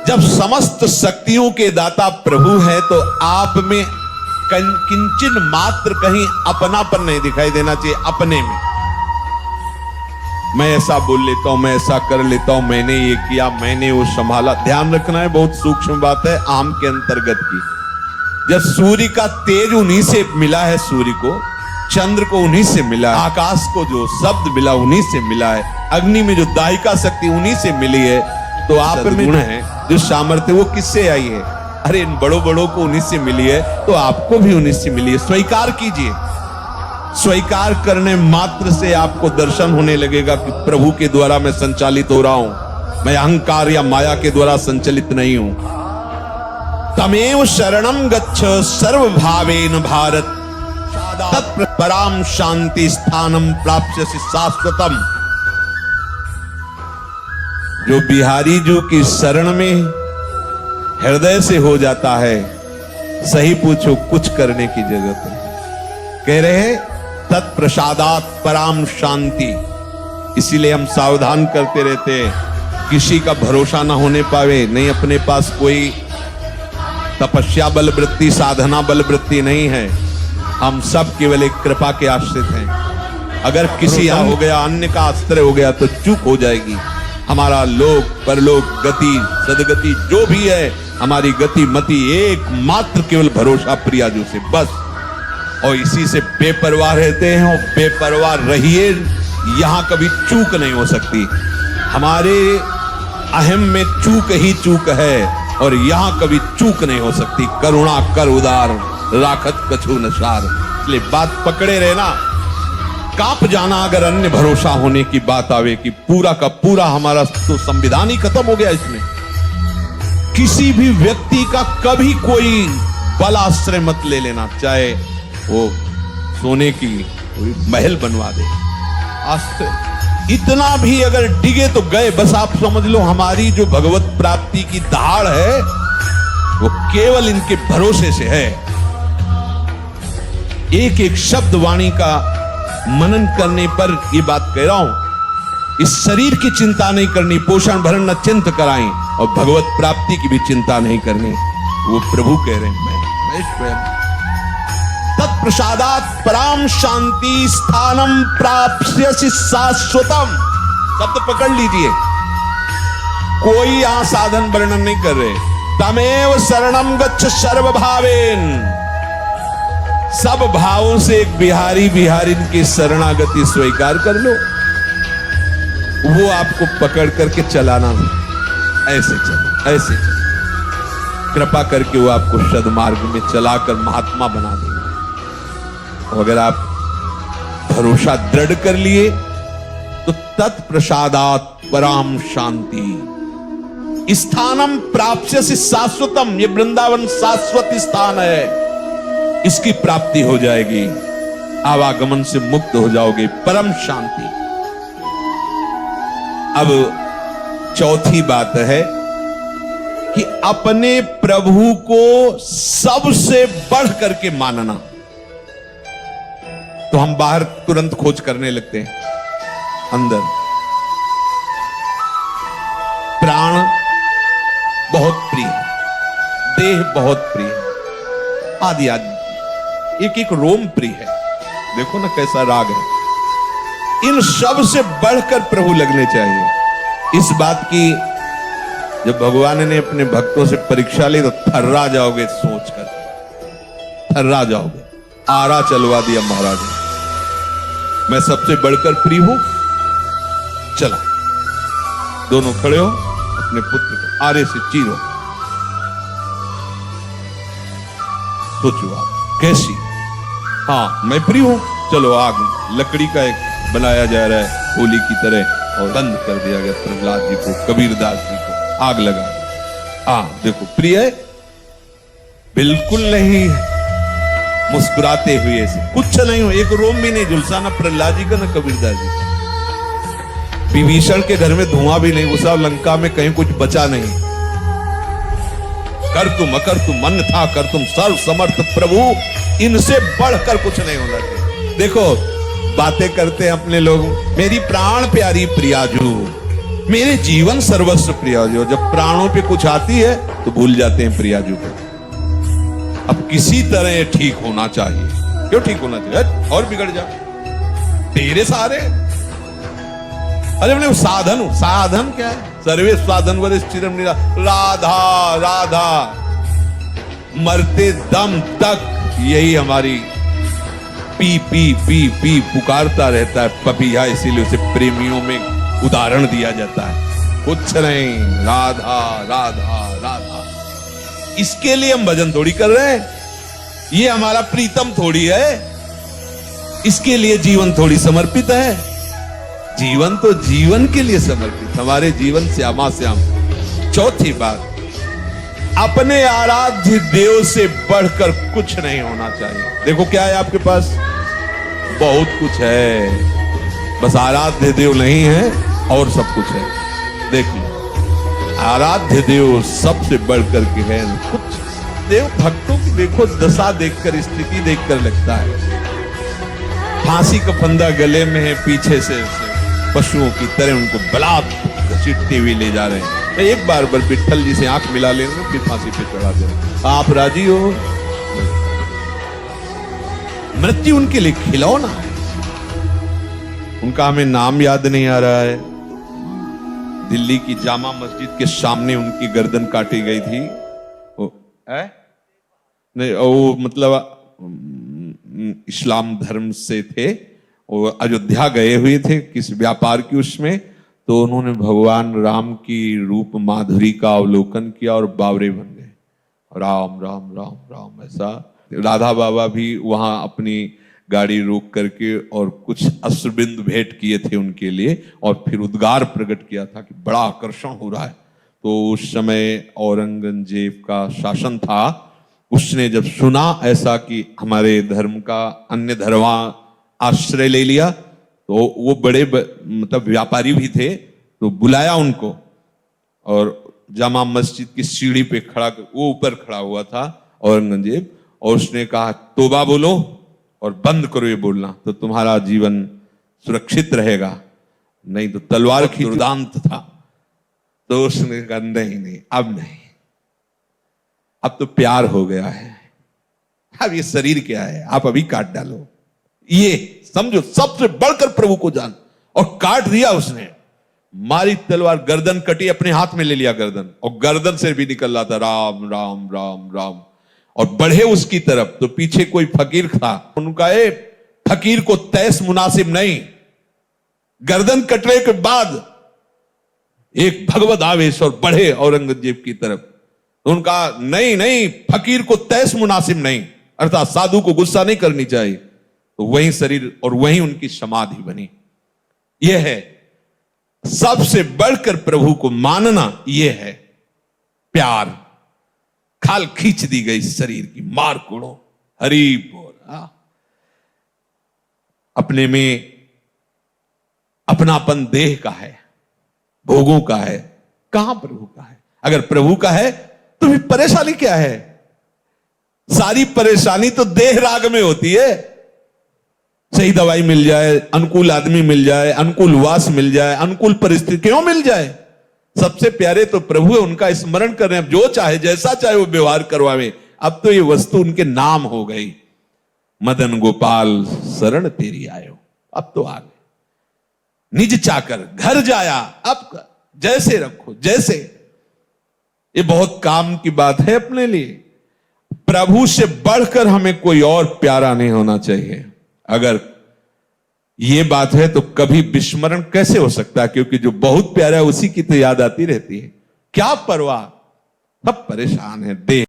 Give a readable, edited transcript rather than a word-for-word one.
जब समस्त शक्तियों के दाता प्रभु है तो आप में किंचन मात्र कहीं अपनापन नहीं दिखाई देना चाहिए। अपने में मैं ऐसा बोल लेता हूं, मैं ऐसा कर लेता हूं, मैंने ये किया, मैंने वो संभाला। ध्यान रखना है, बहुत सूक्ष्म बात है, आम के अंतर्गत की। जब सूर्य का तेज उन्हीं से मिला है, सूर्य को, चंद्र को उन्हीं से मिला है, आकाश को जो शब्द मिला उन्हीं से मिला है, अग्नि में जो दायिका शक्ति उन्हीं से मिली है, तो आप में गुण है जो सामर्थ्य वो किससे आई है? अरे इन बड़ों बड़ों को उन्हीं से मिली है, तो आपको भी उन्हीं से मिली है। स्वीकार कीजिए। स्वीकार करने मात्र से आपको दर्शन होने लगेगा कि प्रभु के द्वारा मैं संचालित हो रहा हूं, मैं अहंकार या माया के द्वारा संचालित नहीं हूं। तमेव शरणं गच्छ सर्वभावेन भारत, तत्पराम शांति स्थानम प्राप्स्यसि शाश्वतम। जो बिहारी जी की शरण में हृदय से हो जाता है, सही पूछो कुछ करने की जरूरत नहीं। कह रहे हैं तत्प्रसादात पराम शांति। इसीलिए हम सावधान करते रहते हैं, किसी का भरोसा ना होने पावे। नहीं, अपने पास कोई तपस्या बल वृत्ति, साधना बल वृत्ति नहीं है। हम सब केवल एक कृपा के आश्रित हैं। अगर किसी हो गया, अन्य का आश्रय हो गया तो चूक हो जाएगी। हमारा लोक परलोक गति सदगति जो भी है, हमारी गति मति एकमात्र केवल भरोसा प्रियाजू से, बस। और इसी से बेपरवाह रहते हैं, और बेपरवाह रहिए। यहां कभी चूक नहीं हो सकती। हमारे अहम में चूक ही चूक है, और यहां कभी चूक नहीं हो सकती। करुणा कर उदार, राखत कछु न सार। इसलिए बात पकड़े रहना। कांप जाना अगर अन्य भरोसा होने की बात आवे कि पूरा का पूरा हमारा तो संविधान ही खत्म हो गया। इसमें किसी भी व्यक्ति का कभी कोई बल आश्रय मत ले लेना, चाहे वो सोने की महल बनवा दे। आश्रय इतना भी अगर डिगे तो गए, बस आप समझ लो हमारी जो भगवत प्राप्ति की दहाड़ है वो केवल इनके भरोसे से है। एक एक शब्द वाणी का मनन करने पर ये बात कह रहा हूं। इस शरीर की चिंता नहीं करनी, पोषण भरण न चिंत कराएं, और भगवत प्राप्ति की भी चिंता नहीं करनी। वो प्रभु कह रहे हैं, मैं स्वयं तत्प्रसादात पराम शांति स्थानम प्राप्स्यसि शाश्वतम। शब्द पकड़ लीजिए, कोई यहां साधन वर्णन नहीं कर रहे। तमेव शरणं गच्छ सर्वभावेन। सब भावों से एक बिहारी बिहारिन की शरणागति स्वीकार कर लो, वो आपको पकड़ करके चलाना। ऐसे चलो, ऐसे चलो, कृपा करके वो आपको सद्मार्ग में चलाकर महात्मा बना देगा। अगर आप भरोसा दृढ़ कर लिए तो तत्प्रसादात पराम शांति स्थानम प्राप्स्यसि शाश्वतम। ये वृंदावन शाश्वत स्थान है, इसकी प्राप्ति हो जाएगी। आवागमन से मुक्त हो जाओगे, परम शांति। अब चौथी बात है कि अपने प्रभु को सबसे बढ़ करके मानना। तो हम बाहर तुरंत खोज करने लगते हैं, अंदर प्राण बहुत प्रिय, देह बहुत प्रिय, आदि आदि एक एक रोम प्रिय है। देखो ना कैसा राग है। इन सब से बढ़कर प्रभु लगने चाहिए। इस बात की जब भगवान ने अपने भक्तों से परीक्षा ली तो थर्रा जाओगे, सोचकर थर्रा जाओगे। आरा चलवा दिया महाराज ने, मैं सबसे बढ़कर प्रिय हूं। चला, दोनों खड़े हो, अपने पुत्र को आरे से चीरो। सोचो आप कैसी, हाँ मैं प्रिय हूं। चलो आग, लकड़ी का एक बनाया जा रहा है होली की तरह, और बंद कर दिया गया। प्रहलाद जी को, कबीरदास जी को आग लगा दी। देखो प्रिय है? बिल्कुल नहीं। मुस्कुराते हुए से कुछ नहीं हो, एक रोम भी नहीं झुलसा, ना प्रहलाद जी का ना कबीरदास जी का। विभीषण के घर में धुआं भी नहीं घुसा, लंका में कहीं कुछ बचा नहीं। कर तुम अकर तुम मन था, कर तुम सर्व समर्थ प्रभु, इनसे बढ़कर कुछ नहीं होना चाहिए। देखो बातें करते हैं अपने लोग, मेरी प्राण प्यारी प्रियाजू, मेरे जीवन सर्वस्व प्रियाजू। जब प्राणों पे कुछ आती है तो भूल जाते हैं प्रियाजू को। अब किसी तरह ये ठीक होना चाहिए। क्यों ठीक होना चाहिए? और बिगड़ जा तेरे सारे। अरे मैंने साधन, साधन क्या है? सर्वे साधन वरिष्ठिरम निरा। राधा राधा मरते दम तक यही हमारी पी पी पी पी पुकारता रहता है पपिया, इसीलिए उसे प्रेमियों में उदाहरण दिया जाता है। कुछ नहीं, राधा राधा राधा। इसके लिए हम भजन थोड़ी कर रहे हैं, ये हमारा प्रीतम थोड़ी है, इसके लिए जीवन थोड़ी समर्पित है। जीवन तो जीवन के लिए समर्पित, हमारे जीवन श्यामा श्याम। चौथी बात, अपने आराध्य देव से बढ़कर कुछ नहीं होना चाहिए। देखो क्या है आपके पास? बहुत कुछ है, बस आराध्य देव नहीं है और सब कुछ है। देख लो, आराध्य देव सबसे बढ़कर के है। कुछ देव भक्तों की देखो दशा देखकर, स्थिति देखकर लगता है फांसी का फंदा गले में है, पीछे से पशुओं की तरह उनको बलात् घसीटते हुए ले जा रहे हैं। एक बार विट्ठल जी से आंख मिला लेंगे, फिर फांसी पे चढ़ा देंगे। आप राजी हो? मृत्यु उनके लिए खिलौना है। उनका हमें नाम याद नहीं आ रहा है। दिल्ली की जामा मस्जिद के सामने उनकी गर्दन काटी गई थी। वो नहीं, वो मतलब इस्लाम धर्म से थे, वो अयोध्या गए हुए थे किस व्यापार की उसमें, तो उन्होंने भगवान राम की रूप माधुरी का अवलोकन किया और बावरे बन गए। राम राम राम राम ऐसा। राधा बाबा भी वहां अपनी गाड़ी रोक करके और कुछ अश्रुबिंद भेंट किए थे उनके लिए, और फिर उद्गार प्रकट किया था कि बड़ा आकर्षण हो रहा है। तो उस समय औरंगजेब का शासन था। उसने जब सुना ऐसा कि हमारे धर्म का अन्य धर्मा आश्रय ले लिया, तो वो बड़े मतलब व्यापारी भी थे, तो बुलाया उनको और जामा मस्जिद की सीढ़ी पे खड़ा, वो ऊपर खड़ा हुआ था औरंगजेब, और उसने कहा तौबा बोलो और बंद करो ये बोलना, तो तुम्हारा जीवन सुरक्षित रहेगा, नहीं तो तलवार की दुर्दांत था। तो उसने कहा नहीं नहीं, अब नहीं, अब तो प्यार हो गया है, अब ये शरीर क्या है, आप अभी काट डालो। ये समझो सबसे बढ़कर प्रभु को जान, और काट दिया उसने। मारी तलवार, गर्दन कटी, अपने हाथ में ले लिया गर्दन, और गर्दन से भी निकल रहा था राम राम राम राम। और बढ़े उसकी तरफ तो पीछे कोई फकीर था। उनका फकीर को तैस मुनासिब नहीं। गर्दन कटने के बाद एक भगवत आवेश और बढ़े औरंगजेब की तरफ। उनका नहीं नहीं, फकीर को तैस मुनासिब नहीं, अर्थात साधु को गुस्सा नहीं करनी चाहिए। तो वही शरीर और वही उनकी समाधि बनी। यह है सबसे बढ़कर प्रभु को मानना, यह है प्यार। खाल खींच दी गई शरीर की, मार कुड़ो, हरि बोल। अपने में अपनापन देह का है, भोगों का है, कहां प्रभु का है? अगर प्रभु का है तो फिर परेशानी क्या है? सारी परेशानी तो देह राग में होती है। सही दवाई मिल जाए, अनुकूल आदमी मिल जाए, अनुकूल वास मिल जाए, अनुकूल परिस्थिति क्यों मिल जाए, सबसे प्यारे तो प्रभु है, उनका स्मरण करें। अब जो चाहे जैसा चाहे वो व्यवहार करवावे। अब तो ये वस्तु उनके नाम हो गई। मदन गोपाल शरण तेरी आयो, अब तो आ गए। निज चाकर घर जाया, अब जैसे रखो जैसे। ये बहुत काम की बात है अपने लिए। प्रभु से बढ़कर हमें कोई और प्यारा नहीं होना चाहिए। अगर ये बात है तो कभी विस्मरण कैसे हो सकता है? क्योंकि जो बहुत प्यारा है उसी की तो याद आती रहती है। क्या परवाह, सब परेशान है। देह